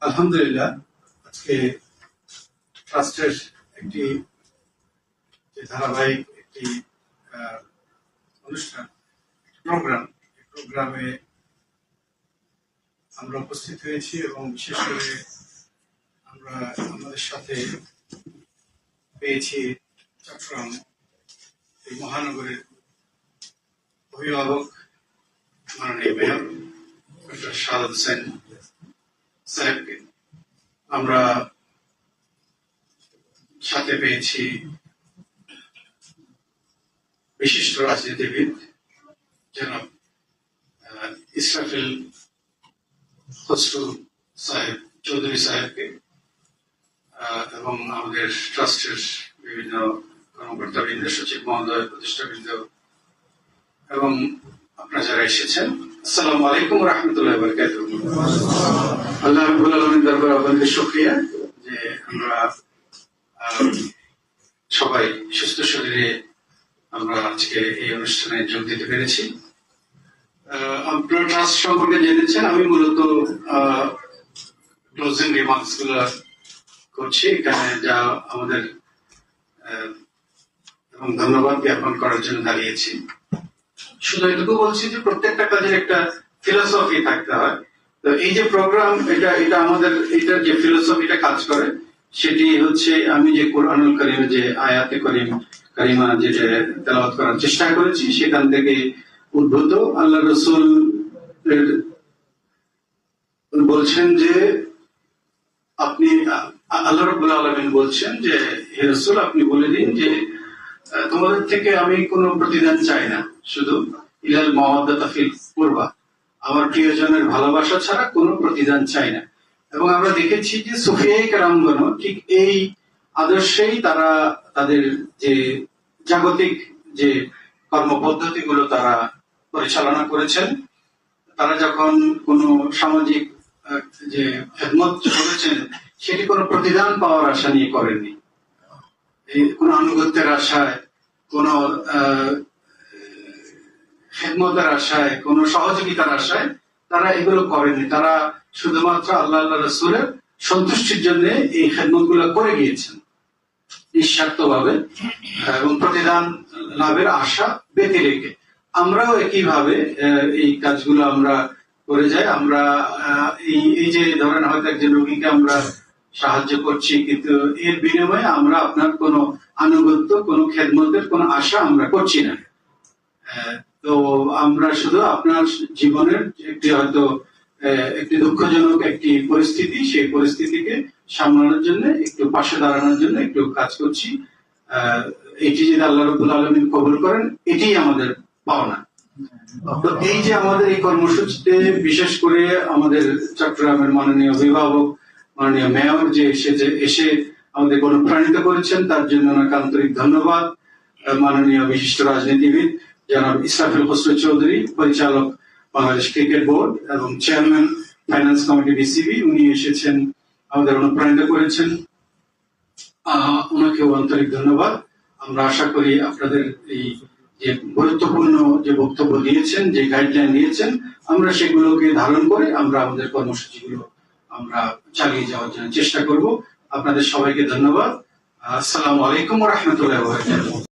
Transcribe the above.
আলহামদুলিল্লাহ, আজকে ট্রাস্টের একটি ধারাবাহিক একটি অনুষ্ঠান, প্রোগ্রামে আমরা উপস্থিত হয়েছি এবং বিশেষ করে আমরা আমাদের সাথে পেয়েছি চট্টগ্রাম এই মহানগরের অভিভাবক মাননীয় মেয়র ডক্টর শাহাদাত হোসেন সাহেবকে। আমরা সাথে পেয়েছি বিশিষ্ট রাজনীতিবিদ জনাব ইসরাফিল খসরু সাহেব চৌধুরী সাহেবকে এবং আমাদের ট্রাস্টের বিভিন্ন কর্মকর্তাবৃন্দ, সচিব মহোদয়, প্রতিষ্ঠাবৃন্দ এবং আপনারা যারা এসেছেন, আসসালামু আলাইকুম ওয়া রাহমাতুল্লাহি ওয়া বারাকাতুহু। আল্লাহ রাব্বুল আলামিনের দরবারে আপনাদের শুকরিয়া যে আমরা সবাই সুস্থ শরীরে আমরা আজকে এই অনুষ্ঠানে যোগ দিতে পেরেছি। আপনারা ট্রাস্ট সম্পর্কে জেনেছেন, আমি মূলত ক্লোজিং রিমার্কস গুলো করছি এখানে, যা আমাদের এবং ধন্যবাদ জ্ঞাপন করার জন্য দাঁড়িয়েছি। শুধু এটুকু বলছি যে প্রত্যেকটা কাজের একটা ফিলোসফি থাকতে হয়। তো এই যে প্রোগ্রাম, এটা আমাদের এটার যে ফিলোসফিটা কাজ করে সেটি হচ্ছে, আমি যে কোরআনুল কারীমের যে আয়াতে কারিমা যেটা তেলাওয়াত করার চেষ্টা করেছি সেখান থেকে উদ্ভূত। আল্লাহ রাসূল বলছেন যে আপনি, আল্লাহ রাব্বুল আলামিন বলছেন যে হে রাসূল আপনি বলে দিন যে তোমাদের থেকে আমি কোনো প্রতিদান চাই না, শুধু ইলাল মাওয়াদ্দাতা ফিল কুরবা, আমার প্রিয়জনের ভালোবাসা ছাড়া কোনো প্রতিদান চাই না। এবং আমরা দেখেছি যে সুফিয়ায়ে কেরামগণ ঠিক এই আদর্শেই তারা তাদের যে জাগতিক যে কর্মপদ্ধতি গুলো তারা পরিচালনা করেছেন। তারা যখন কোনো সামাজিক যে খেদমত করেছেন সেটি কোনো প্রতিদান পাওয়ার আশা নিয়ে করেননি, কোন আনুগত্যের আশায়, কোন খেদমতের আশায়, কোন সহযোগিতার আশায় তারা এগুলো করেননি। তারা শুধুমাত্র আল্লাহ রাসূলের সন্তুষ্টির জন্য এই খেদমত গুলো করে গিয়েছেন নিঃস্বার্থ ভাবে এবং প্রতিদান লাভের আশা বেঁধে রেখে। আমরাও একইভাবে এই কাজগুলো আমরা করে যাই। আমরা এই যে ধরেন হয়তো একজন রোগীকে আমরা সাহায্য করছি, কিন্তু এর বিনিময়ে আমরা আপনার কোনো আনুগত্য, কোনো খেদমতের কোনো আশা আমরা করছি না। তো আমরা শুধু আপনার জীবনের একটি হয়তো একটি দুঃখজনক একটি পরিস্থিতি, সেই পরিস্থিতিকে সামলানোর জন্য, একটু পাশে দাঁড়ানোর জন্য একটু কাজ করছি। এটি যদি আল্লাহ রাব্বুল আলামিন কবুল করেন, এটাই আমাদের পাওনা। তো এই যে আমাদের এই কর্মসূচিতে বিশেষ করে আমাদের চট্টগ্রামের মাননীয় অভিভাবক, মাননীয় মেয়র যে এসে আমাদের অনুপ্রাণিত করেছেন, তার জন্য ওনাকে আন্তরিক ধন্যবাদ। মাননীয় বিশিষ্ট রাজনীতিবিদ জনাব ইসরাফিল খসরু চৌধুরী, পরিচালক বাংলাদেশ ক্রিকেট বোর্ড এবং চেয়ারম্যান ফাইন্যান্স কমিটি বিসিবি, উনি এসেছেন, আমাদের অনুপ্রাণিত করেছেন, ওনাকেও আন্তরিক ধন্যবাদ। আমরা আশা করি আপনাদের এই যে গুরুত্বপূর্ণ যে বক্তব্য দিয়েছেন, যে গাইডলাইন দিয়েছেন, আমরা সেগুলোকে ধারণ করে আমরা আমাদের কর্মসূচিগুলো আমরা চালিয়ে যাওয়ার জন্য চেষ্টা করব। আপনাদের সবাইকে ধন্যবাদ। আসসালামু আলাইকুম ওয়া রাহমাতুল্লাহি ওয়া বারাকাতুহু।